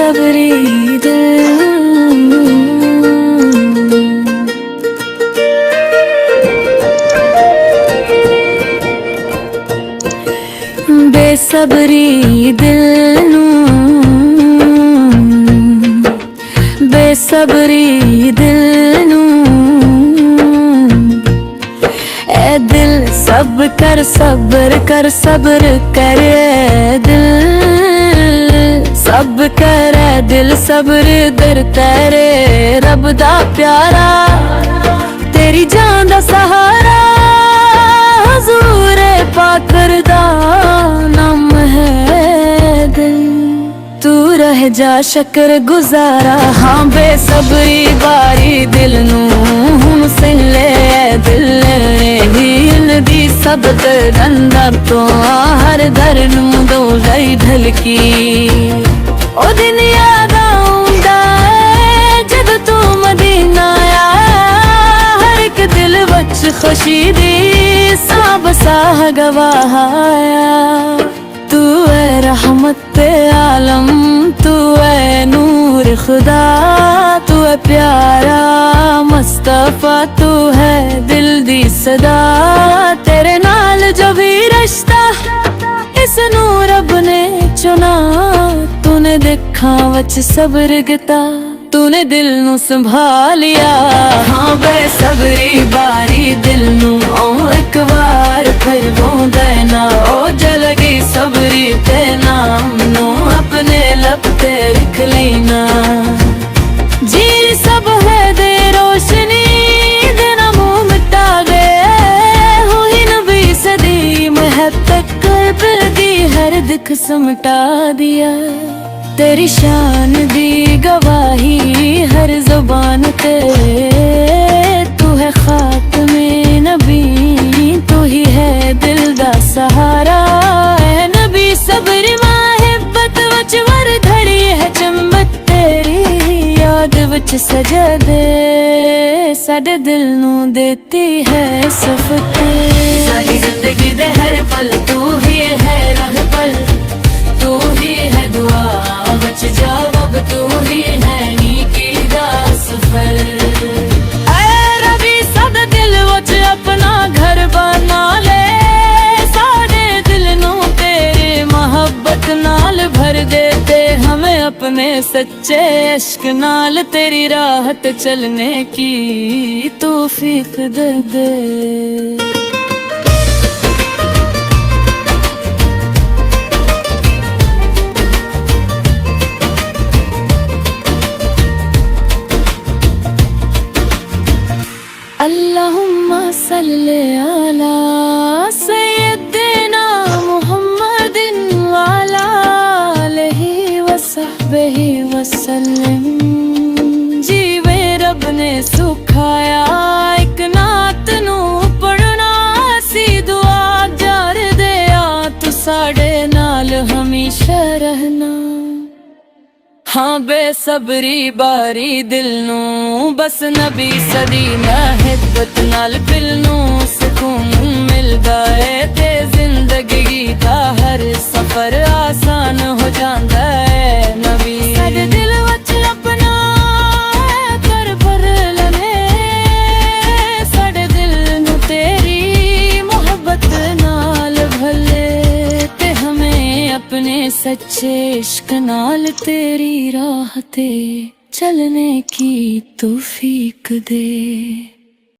बेसब्री दिल, बेसब्री दिल नूं, बेसब्री दिल नूं, ए दिल सब कर सब्र कर, सब्र कर ए दिल सब कर ए दिल, सब्र दर तेरे रब दा प्यारा, तेरी जान दा सहारा हुजूर पाकर दा नाम है दिल, तू रह जा शक्र गुजारा। हाँ बेसब्री बारी दिल नूं हुण सिल ले दिल हील दी सबत रंदा तो हर दर नूं दो लई ढलकी, ओ दिन याद आउंदा जद तू मदीना आया, हर एक दिल विच खुशी दी साब साह गवाहाया, तू है रहमत आलम, तू है नूर खुदा, तू है प्यारा मुस्तफा, तू है दिल दी सदा, तेरे नाल जो भी रिश्ता इस नू रब ने चुना, तूने देखा वच सब्र गता, तूने दिल नू संभालिया। हाँ बेसब्री बारी दिल नू ओ एक बार फिर बोंदे ना, ओ जलगी सबरी ते नाम नू अपने लब ते लिख लेना, जी सब है दे रोशनी देना मुँह मिटा दे, हुई नबी सदी महतक कर दी हर दिख समटा दिया, तेरी शान दी गवाही हर जुबान ते, तू है खातमे नबी, तू ही है दिल दा सहारा, है नबी सब्र माहिब्बत वच वर धड़ी है चम्मत, तेरी याद वच सजदे साडे दिल नू देती है सफते, साडी जिंदगी दे हर पल तू ही है रहपल, तू ही है दुआ बच जवाब, तू ही है नीकी दा सफर, ऐ रबी सद दिल वच अपना घर बना ले, साडे दिल नू तेरे मोहब्बत नाल भर दे, ते हमें अपने सच्चे इश्क नाल तेरी राहत चलने की तौफीक दे दे। अल्लाहुम्मा सल्ले अला सय्यदना मुहम्मदिन वाला आलिहि वसहबिहि वसल्लम, जीवे रब ने सुखाया एक नात नू पढ़ना, सी दुआ जार दे आ तू साडे नाल हमेशा रहना। हाँ बेसब्री बारी दिल नू बस नबी सदी महब्बत नाल दिल नू सुकून मिलदा है, ते जिंदगी दा हर सफर आसान हो जांदा है, नबी साडे दिल वच अपना कर भर लने, साडे दिल नू तेरी मोहब्बत नाल भले, ते हमें अपने सच्चे इश्क नाल तेरी राह ते चलने की तौफीक दे।